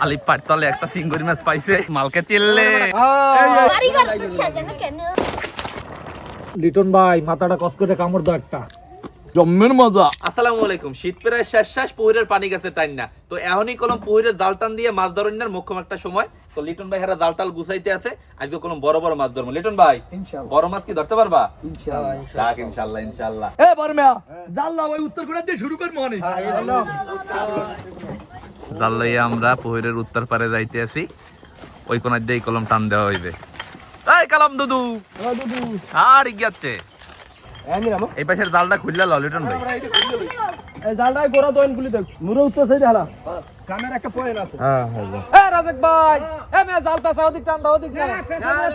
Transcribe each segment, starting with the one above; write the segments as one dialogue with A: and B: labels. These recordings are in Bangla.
A: আলিপ পাটতলে একটা সিঙ্গুরি মাছ পাইছে, মালকে চিল্লে।
B: লিটন ভাই মাথাটা কস করে কামড় দাও একটা, জম্মের মজা।
A: আসসালামু আলাইকুম। শীত প্রায় শেষ, পুকুরের পানি গেছে টাইন না, তো এখনই কলম পুকুরের জাল টান দিয়ে মাছ ধরনের মুখ্যম একটা সময়। তো লিটন ভাই হেরা জাল টাল গুছাইতে আছে, আজকে কলম বড় বড় মাছ ধরবো। লিটন ভাই বড় মাছ কি ধরতে পারবা? ইনশাআল্লাহ ইনশাআল্লাহ।
B: এ বরমিয়া জাল লাও, ওই উত্তর কোণা দিয়ে শুরু করব মানে।
A: জাল লইয়া আমরা পুকুরের উত্তর পারে যাইতে আছি, ওই কোণার দিয়ে কলম টান দেওয়া হইবে। এই কালাম দুদু আর গিয়াচ্ছে এই পাশের জালটা খুললা লও লিটন ভাই।
B: এই জালটাই গোরা দইন গুলি দেখ, মুরে উত্তর সাইডে হালা কামের একটা পয়েন্ট আছে। এ রাজাক ভাই, এ মে জাল পাছা ওদিক টান দাও, ওদিক না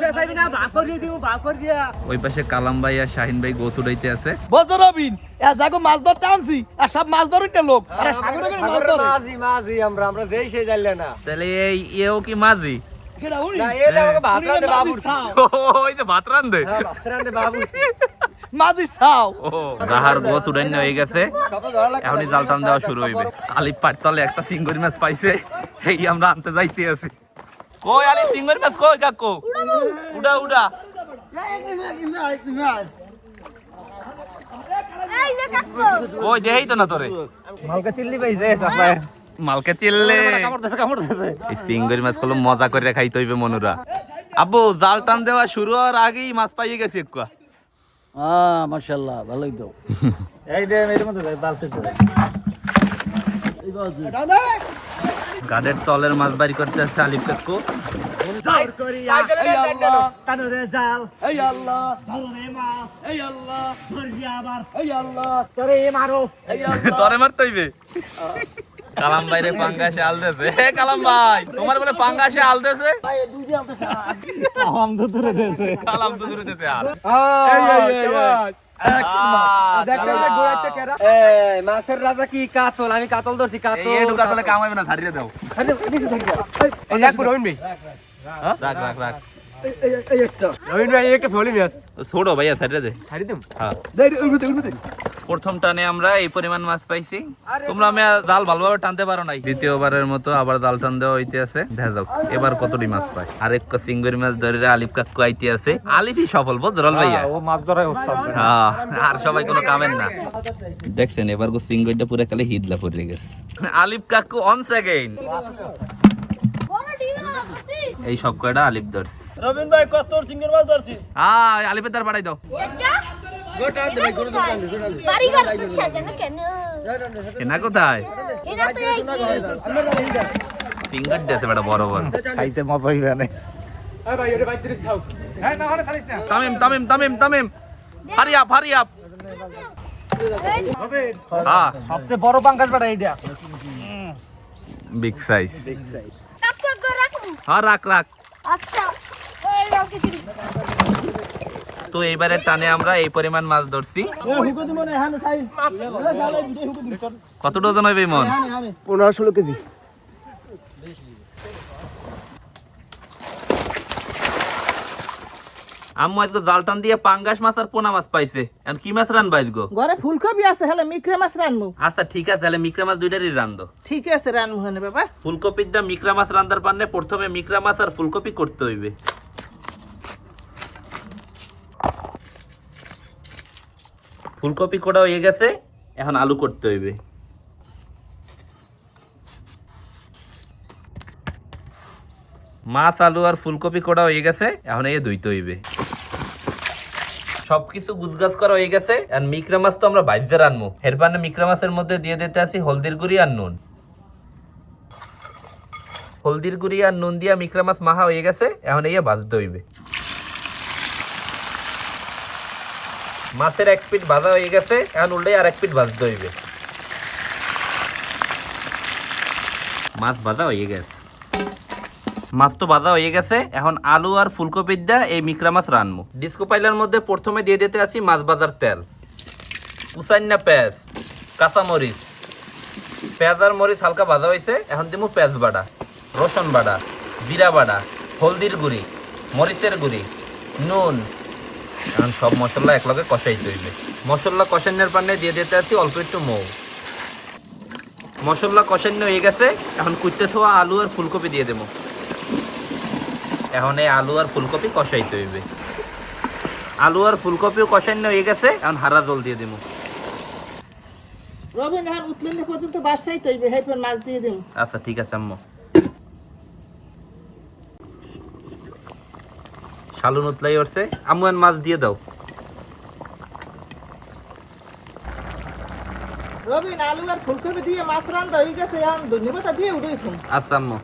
B: পেছাইবি না, ভাগ করিয়ে দিমু, ভাগ করিয়া।
A: ওই পাশে কালাম ভাই আর শাহিন ভাই গোছ উড়াইতে আছে।
B: বজরবিন এ জাগো মাছ ধরতে আনছি, আর সব মাছ ধরুন না লোক, আরে সাগরে মাছ ধরে।
C: মাঝি আমরা যেই সেই জানলে না।
A: তাহলে এই এও কি মাঝি?
B: কেডা উনি?
C: না এলে আমাকে ভাত রাঁধে বাবু।
A: ওই যে ভাত রান্ধে।
C: হ্যাঁ ভাত রাঁধে বাবু।
B: মাঝি ছাও।
A: ও গাহার গোছ উড়াইন হয়ে গেছে,
C: সব ধরা লাগে।
A: এখনই জাল টান দেওয়া শুরু হইবে। আলিপ পাটতলে একটা সিঙ্গুরি মাছ পাইছে, এই আমরা আনতে যাইতে আছি। কই আলি সিঙ্গুরি মাছ কই কাকু? উড়া উড়া। কই দেই তো না তোরে।
C: মালকা চিল্লি পাইছে চাপায়।
A: মালকে চিল্লে।
C: কামড় দিতেছে।
A: এই সিঙ্গুরি মাছ কলম মজা করে খাইতে হইবে মনুরা। আব্বু জাল টান দেওয়া শুরু হওয়ার আগেই মাছ পাইয়ে গেছি একটু।
B: মাশাআল্লাহ ভালোই দাও।
C: এই দে এর মধ্যে জাল ফেলতে।
A: গাডের তলের মাছ বাড়ি করতে আছে আলিফ কাকু।
B: জোর করিয়া এই আল্লাহ কানুরে জাল, এই আল্লাহ ধরে মাছ, এই আল্লাহ ধরবি আবার, এই আল্লাহ তোরে মারো, এই আল্লাহ
A: তরে মারতে হইবে। কালাম ভাই রে পাঙ্গাসে আল দেছে। হে কালাম ভাই তোমার বলে পাঙ্গাসে আল দেছে?
B: ভাই দুই দিয়ে আলতেছে আম তো দূরে দেছে।
A: কালাম তো দূরে দিতে আর।
C: মাছের রাজা কি কাতল, আমি কাতল ধরছি কাতল।
A: এই এডু কাতলে কাম হইবে না, ছাড়িয়ে দাও। রাখ রাখ রাখ। ছোড়ো ভাইয়া ছাড়িয়ে দে। হ্যাঁ। প্রথম টানে আমরা এই পরিমাণ মাছ পাইছি। তোমরা আমি জাল ভালোভাবে টানতে পারো নাই। দ্বিতীয়বারের মতো আবার জাল টান দেওয়া হইতে আছে, দেখা যাক এবার কতটি মাছ পাই। আরেক সিঙ্গুরি মাছ ধরে আলিফ কাকু আইতে আছে। আলিফই সফল বদরল ভাইয়া।
B: ও মাছ ধরাই ওস্তাদ।
A: হ্যাঁ, আর সবাই কোনো কামের না। দেখছেন এবার গো সিঙ্গুরিটা পুরো কালে হিদলা পড়ে গেছে। আলিফ কাকু অন সেকেন্ড। এই সব কয়টা আলিফ ধরছে।
B: রবিন ভাই কত সিঙ্গের মাছ ধরছি?
A: হ্যাঁ আলিফের দ্বার বাড়াই দাও।
C: গোটা দে গোটা দে
A: এনা কোথায়? সিঙ্গার দিয়েছে বেটা বড় বড়।
B: খাইতে মজা হইবে না। এই ভাই ওরে 32 খাও। হ্যাঁ না হলে ছাড়িস না।
A: তামিম হারি আপ হ্যাঁ
B: সবচেয়ে বড় পাঙ্গাস বেটা এইটা।
A: Big size. হ্যাঁ রাখ তো এইবারে টানে আমরা এই পরিমাণ মাছ ধরছি। কত ডজন হইবে মন?
B: 15-16 কেজি।
A: আম্মু আজকে জাল টান দিয়ে পাঙ্গাস মাছ আর পোনা মাছ পাইছে। এখন কি মাছ রানবা আজকে?
D: ঘরে ফুলকপি আছে, হলে মিক্রা মাছ রানবো।
A: আচ্ছা ঠিক আছে, তাহলে মিকরা মাছ দুইটারই রান্ধো।
D: ঠিক আছে রানবো হনে বাবা।
A: ফুলকপির দা মিকরা মাছ রান্দার পারলে প্রথমে মিকরা মাছ আর ফুলকপি করতে হইবে। ফুলকপি কোটা হয়ে গেছে, এখন আলু করতে হইবে। মাছ আলু আর ফুলকপি কোটা হয়ে গেছে, এখন এই ধুইতে হইবে। সবকিছু গুছগাছ করা হয়ে গেছে, আর মিকরা মাছ তো আমরা ভাইজে রানবো। এর পানে মিকরা মাছের মধ্যে দিয়ে দিতে আছি হলদির গুঁড়ি আর নুন। হলদির গুঁড়ি আর নুন দিয়া মিকরা মাছ মাখা হয়ে গেছে, এখন এই ভাজতে হইবে। মাছের এক পিঠ ভাজা হয়ে গেছে, এখন উল্টে আর এক পিঠ ভাজতে হইবে। মাছ ভাজা হয়ে গেছে, মাছ তো ভাজা হয়ে গেছে, এখন আলু আর ফুলকপি দিয়ে এই মিকরা মাছ রানবো। ডিস্কো পাইলার মধ্যে প্রথমে দিয়ে দিতে আছি মাছ ভাজার তেল, কুচাইনা পেঁয়াজ, কাঁচামরিচ। পেঁয়াজ আর মরিচ হালকা ভাজা হয়েছে, এখন দিব পেঁয়াজ বাটা, রসুন বাটা, জিরা বাটা, হলদির গুঁড়ি, মরিচের গুঁড়ি, নুন। এখন সব মশলা একলগে কষাইতে হইবে। মশলা কষানোর পানে দিয়ে দিতে আছি অল্প একটু মৌ। মশলা কষানো হয়ে গেছে, এখন কুইতে থোয়া আলু আর ফুলকপি দিয়ে দেবো। এখন এই আলু আর ফুলকপি কষাইতে হইবে। আলু আর ফুলকপিও কষানো হয়ে গেছে, এখন হারা জল দিয়ে দেবো।
D: রবিন এখন উতলে পর্যন্ত বাসাই তৈবে হেপন মাছ দিয়ে দিম।
A: আচ্ছা ঠিক আছে আম্মু। শালুন উতলাই উঠছে, আম্মু এখন মাছ দিয়ে দাও।
D: রবিন আলু আর ফুলকপি দিয়ে মাছ রান্ধা হয়ে গেছে, এখন ধন্যবাদ দিয়ে উড়াই থাম।
A: আচ্ছা আম্মু।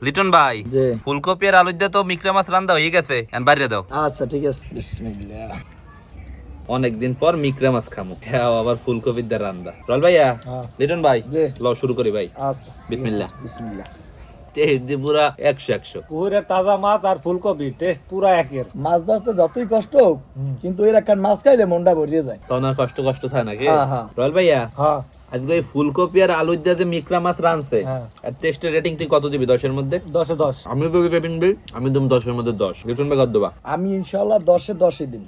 A: লিটন ভাই,
B: জি।
A: ফুলকপি আর আলু দিয়ে তো মিকরা মাছ রান্দা হয়ে গেছে, এখন বাইরে দাও।
B: আচ্ছা ঠিক আছে, বিসমিল্লাহ।
A: অনেকদিন পর মিকরা মাছ খামো, হ্যাঁ আবার ফুলকপির দিয়ে রান্দা। রল ভাইয়া,
B: হ্যাঁ।
A: লিটন ভাই,
B: জি।
A: লও শুরু করি ভাই।
B: আচ্ছা
A: বিসমিল্লাহ।
B: বিসমিল্লাহ।
A: টেস্ট দি পুরা 100
C: পুরে তাজা মাছ আর ফুলকপি টেস্ট পুরা একের।
B: মাছ ধরতে যতই কষ্ট হোক, কিন্তু এর একটা মাছ খাইলে মনটা ভরিয়ে যায়।
A: তখন আর কষ্ট কষ্ট থাকে নাকি?
B: হ্যাঁ, হ্যাঁ।
A: রল ভাইয়া,
C: হ্যাঁ
A: আজকে এই ফুলকপি আর আলু দিয়ে যে মিকরা মাছ রানছে,
C: হ্যাঁ।
A: আর টেস্টের রেটিং তুই কত দিবি 10 এর মধ্যে?
C: 10-এ 10।
A: আমি তো রেটিং দিই, আমি তুমি 10 এর মধ্যে 10। লিটন ভাই কত দেবা?
B: আমি ইনশাআল্লাহ 10-এ 10-ই দিন।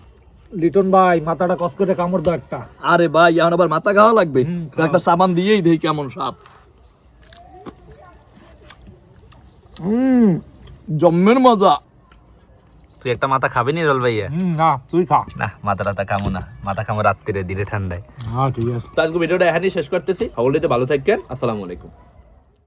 C: লিটন ভাই মাথাটা কস করে কামড় দাও একটা।
B: আরে ভাই, এখন আবার মাথা খাওয়া লাগবে, একটা সাবান দিয়েই দেই কেমন স্বাদ। জম্মের মজা।
A: তুই একটা মাথা খাবি নি রল ভাইয়া?
C: না তুই খা।
A: না, মাথা টাথা খামো না, মাথা খামো রাত্রিরে ধীরে ঠান্ডায়।
C: হ্যাঁ ঠিক আছে।
A: তো আজকে ভিডিওটা এখানেই শেষ করতেছি। সকলেই ভালো থাকেন, আসসালামু আলাইকুম।